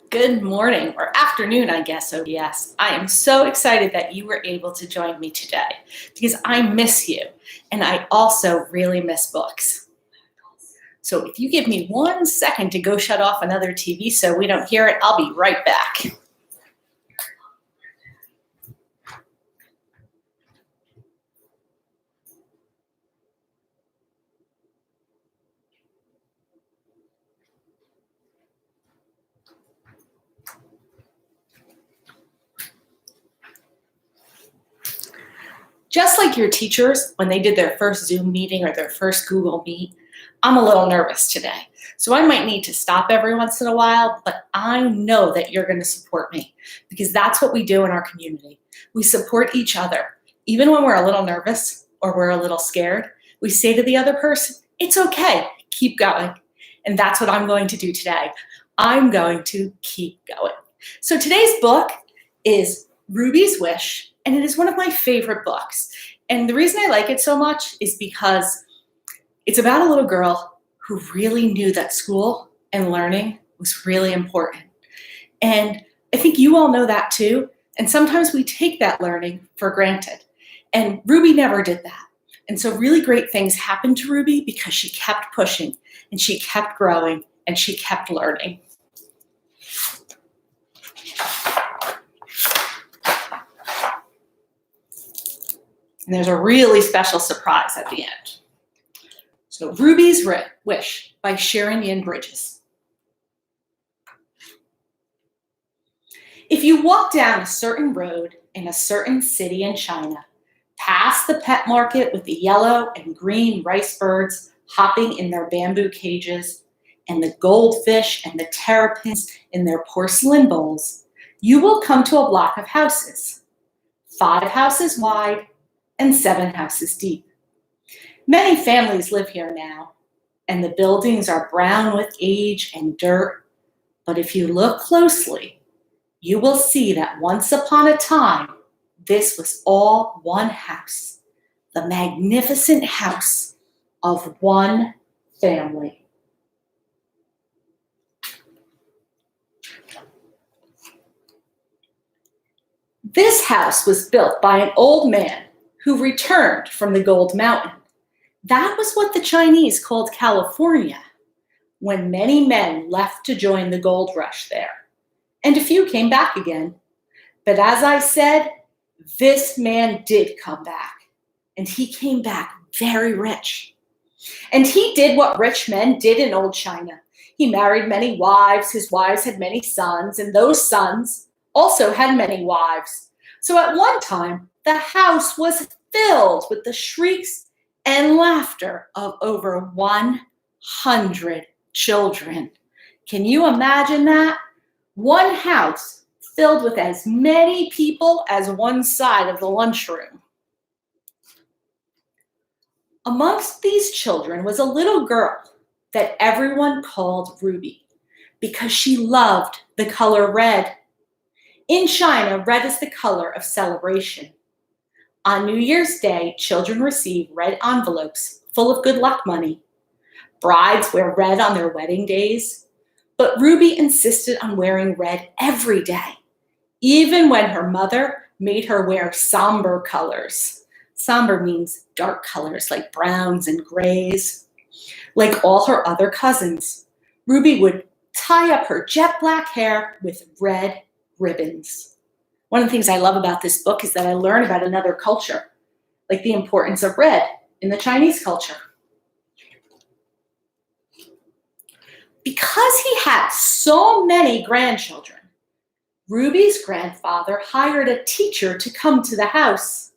Good morning or afternoon, I guess, ODS. I am so excited that you were able to join me today because I miss you and I also really miss books. So if you give me 1 second to go shut off another TV so we don't hear it, I'll be right back. Just like your teachers, when they did their first Zoom meeting or their first Google Meet, I'm a little nervous today. So I might need to stop every once in a while, but I know that you're going to support me because that's what we do in our community. We support each other. Even when we're a little nervous or we're a little scared, we say to the other person, it's okay, keep going. And that's what I'm going to do today. I'm going to keep going. So today's book is Ruby's Wish, and it is one of my favorite books. And the reason I like it so much is because it's about a little girl who really knew that school and learning was really important. And I think you all know that too. And sometimes we take that learning for granted. And Ruby never did that. And so really great things happened to Ruby because she kept pushing and she kept growing and she kept learning. And there's a really special surprise at the end. So Ruby's Wish by Sharon Yin Bridges. If you walk down a certain road in a certain city in China, past the pet market with the yellow and green rice birds hopping in their bamboo cages, and the goldfish and the terrapins in their porcelain bowls, you will come to a block of houses, 5 houses wide and 7 houses deep. Many families live here now, and the buildings are brown with age and dirt. But if you look closely, you will see that once upon a time, this was all one house, the magnificent house of one family. This house was built by an old man who returned from the Gold Mountain. That was what the Chinese called California, when many men left to join the gold rush there. And a few came back again. But as I said, this man did come back, and he came back very rich. And he did what rich men did in old China. He married many wives, his wives had many sons, and those sons also had many wives. So at one time, the house was filled with the shrieks and laughter of over 100 children. Can you imagine that? One house filled with as many people as one side of the lunchroom. Amongst these children was a little girl that everyone called Ruby because she loved the color red. In China, red is the color of celebration. On New Year's Day, children receive red envelopes full of good luck money. Brides wear red on their wedding days, but Ruby insisted on wearing red every day, even when her mother made her wear somber colors. Somber means dark colors like browns and grays. Like all her other cousins, Ruby would tie up her jet black hair with red ribbons. One of the things I love about this book is that I learn about another culture, like the importance of red in the Chinese culture. Because he had so many grandchildren, Ruby's grandfather hired a teacher to come to the house.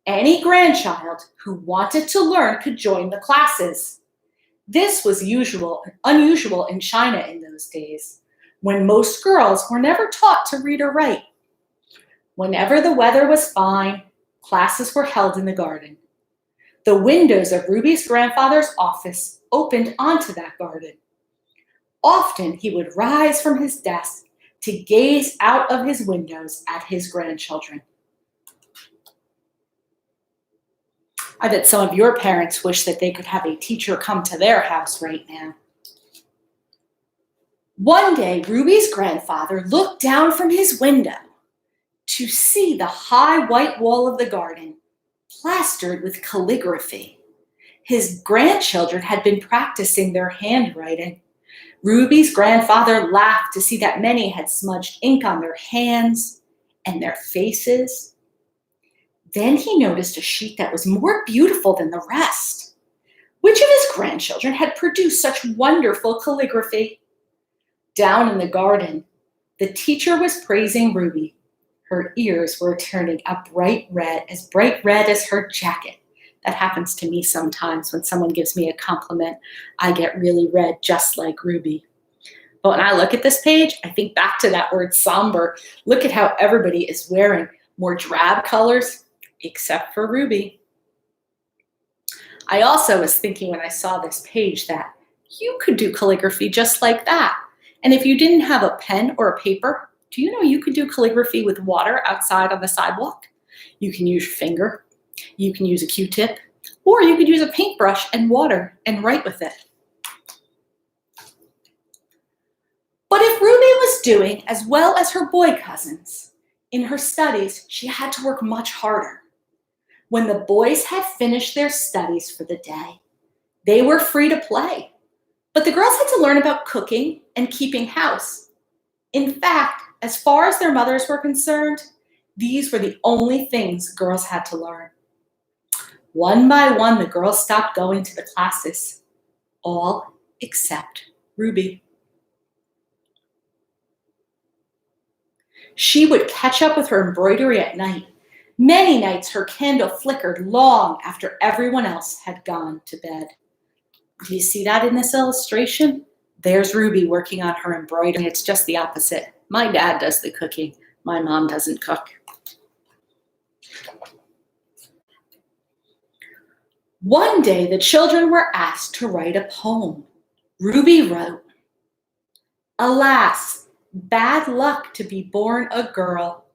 Any grandchild who wanted to learn could join the classes. This was unusual in China in those days, when most girls were never taught to read or write. Whenever the weather was fine, classes were held in the garden. The windows of Ruby's grandfather's office opened onto that garden. Often he would rise from his desk to gaze out of his windows at his grandchildren. I bet some of your parents wish that they could have a teacher come to their house right now. One day, Ruby's grandfather looked down from his window to see the high white wall of the garden plastered with calligraphy. His grandchildren had been practicing their handwriting. Ruby's grandfather laughed to see that many had smudged ink on their hands and their faces. Then he noticed a sheet that was more beautiful than the rest. Which of his grandchildren had produced such wonderful calligraphy? Down in the garden, the teacher was praising Ruby. Her ears were turning a bright red as her jacket. That happens to me sometimes when someone gives me a compliment. I get really red, just like Ruby. But when I look at this page, I think back to that word somber. Look at how everybody is wearing more drab colors, except for Ruby. I also was thinking when I saw this page that you could do calligraphy just like that. And if you didn't have a pen or a paper, do you know you could do calligraphy with water outside on the sidewalk? You can use your finger, you can use a Q-tip, or you could use a paintbrush and water and write with it. But if Ruby was doing as well as her boy cousins, in her studies, she had to work much harder. When the boys had finished their studies for the day, they were free to play. But the girls had to learn about cooking and keeping house. In fact, as far as their mothers were concerned, these were the only things girls had to learn. One by one, the girls stopped going to the classes, all except Ruby. She would catch up with her embroidery at night. Many nights her candle flickered long after everyone else had gone to bed. Do you see that in this illustration? There's Ruby working on her embroidery. It's just the opposite. My dad does the cooking. My mom doesn't cook. One day, the children were asked to write a poem. Ruby wrote, "Alas, bad luck to be born a girl.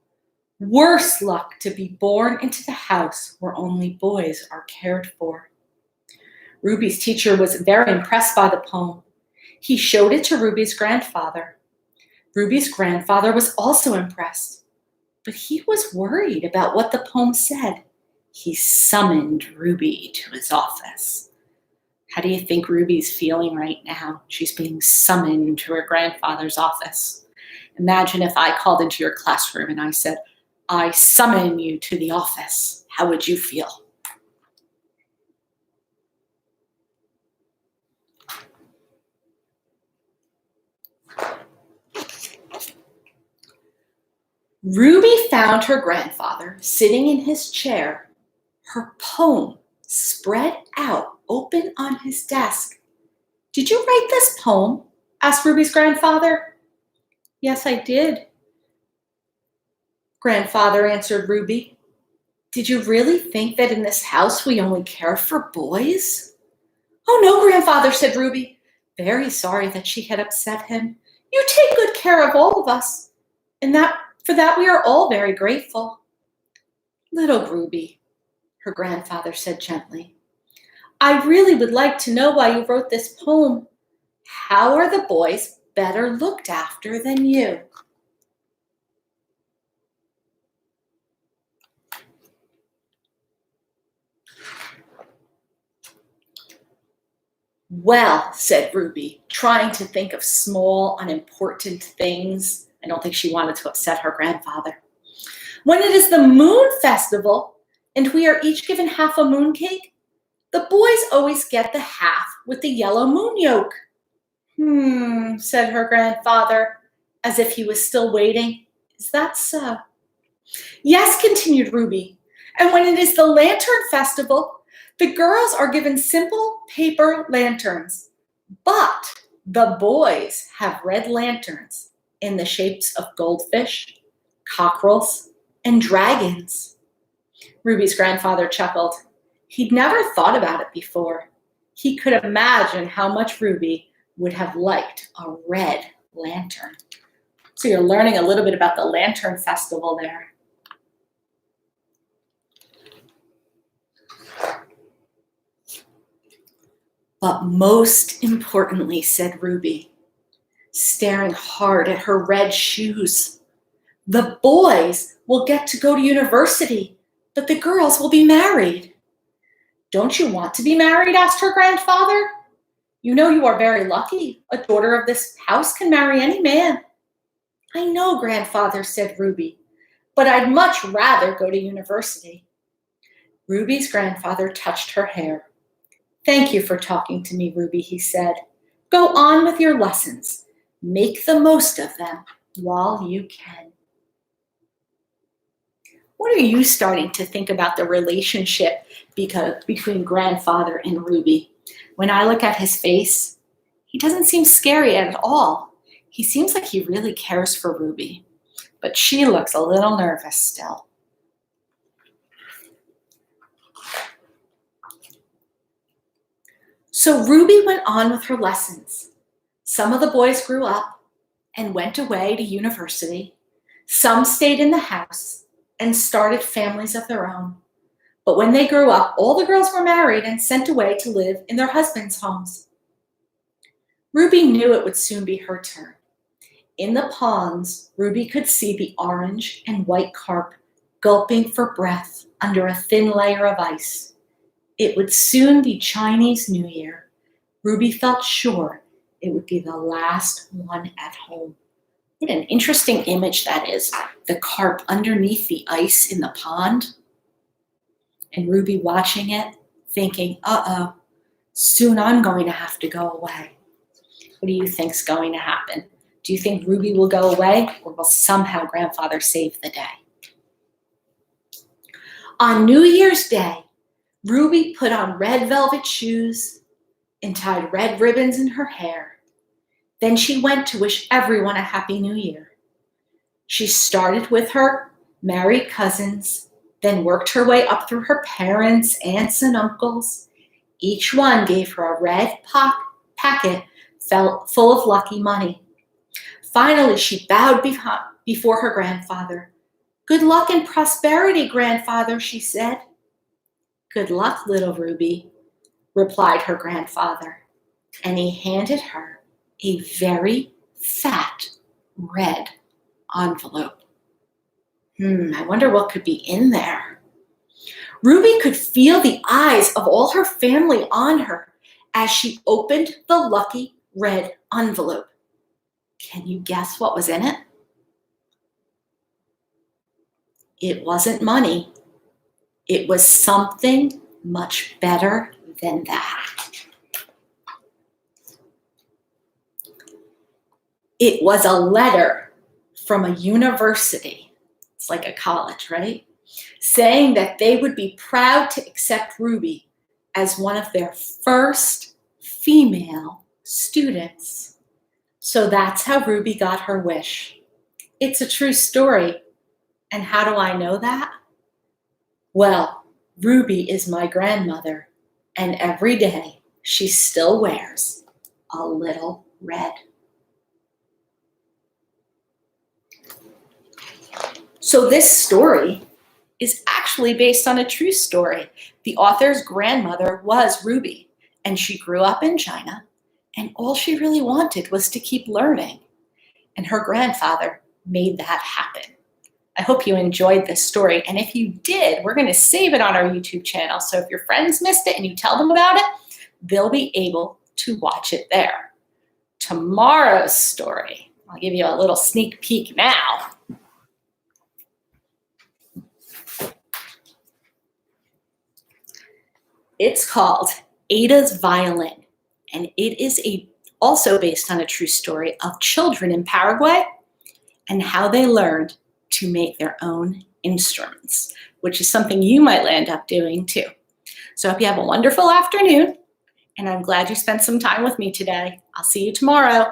Worse luck to be born into the house where only boys are cared for." Ruby's teacher was very impressed by the poem. He showed it to Ruby's grandfather. Ruby's grandfather was also impressed, but he was worried about what the poem said. He summoned Ruby to his office. How do you think Ruby's feeling right now? She's being summoned to her grandfather's office. Imagine if I called into your classroom and I said, "I summon you to the office." How would you feel? Ruby found her grandfather sitting in his chair, her poem spread out open on his desk. "Did you write this poem?" asked Ruby's grandfather. "Yes, I did," grandfather answered Ruby. "Did you really think that in this house we only care for boys?" "Oh no, grandfather," said Ruby, very sorry that she had upset him. "You take good care of all of us, and for that we are all very grateful." "Little Ruby," her grandfather said gently, "I really would like to know why you wrote this poem. How are the boys better looked after than you?" "Well," said Ruby, trying to think of small, unimportant things. I don't think she wanted to upset her grandfather. "When it is the moon festival and we are each given half a moon cake, the boys always get the half with the yellow moon yolk." Said her grandfather, as if he was still waiting. "Is that so?" "Yes," continued Ruby, "and when it is the lantern festival, the girls are given simple paper lanterns, but the boys have red lanterns in the shapes of goldfish, cockerels, and dragons." Ruby's grandfather chuckled. He'd never thought about it before. He could imagine how much Ruby would have liked a red lantern. So you're learning a little bit about the Lantern Festival there. "But most importantly," said Ruby, staring hard at her red shoes. The boys will get to go to university, but the girls will be married. Don't you want to be married? Asked her grandfather. You know you are very lucky. A daughter of this house can marry any man. I know, grandfather, said Ruby, but I'd much rather go to university. Ruby's grandfather touched her hair. Thank you for talking to me, Ruby, he said. Go on with your lessons. Make the most of them while you can. What are you starting to think about the relationship between grandfather and Ruby? When I look at his face, he doesn't seem scary at all. He seems like he really cares for Ruby, but she looks a little nervous still. So Ruby went on with her lessons. Some of the boys grew up and went away to university. Some stayed in the house and started families of their own. But when they grew up, all the girls were married and sent away to live in their husbands' homes. Ruby knew it would soon be her turn. In the ponds, Ruby could see the orange and white carp gulping for breath under a thin layer of ice. It would soon be Chinese New Year. Ruby felt sure it would be the last one at home. What an interesting image that is, the carp underneath the ice in the pond. And Ruby watching it, thinking, uh-oh, soon I'm going to have to go away. What do you think's going to happen? Do you think Ruby will go away, or will somehow grandfather save the day? On New Year's Day, Ruby put on red velvet shoes and tied red ribbons in her hair. Then she went to wish everyone a Happy New Year. She started with her married cousins, then worked her way up through her parents, aunts, and uncles. Each one gave her a red packet full of lucky money. Finally, she bowed before her grandfather. Good luck and prosperity, grandfather, she said. Good luck, little Ruby, replied her grandfather, and he handed her a very fat red envelope. I wonder what could be in there. Ruby could feel the eyes of all her family on her as she opened the lucky red envelope. Can you guess what was in it? It wasn't money. It was something much better than that. It was a letter from a university. It's like a college, right? Saying that they would be proud to accept Ruby as one of their first female students. So that's how Ruby got her wish. It's a true story. And how do I know that? Well, Ruby is my grandmother, and every day she still wears a little red. So this story is actually based on a true story. The author's grandmother was Ruby, and she grew up in China, and all she really wanted was to keep learning. And her grandfather made that happen. I hope you enjoyed this story, and if you did, we're going to save it on our YouTube channel. So if your friends missed it and you tell them about it, they'll be able to watch it there. Tomorrow's story, I'll give you a little sneak peek now. It's called Ada's Violin, and it is also based on a true story of children in Paraguay and how they learned to make their own instruments, which is something you might end up doing too. So I hope you have a wonderful afternoon, and I'm glad you spent some time with me today. I'll see you tomorrow.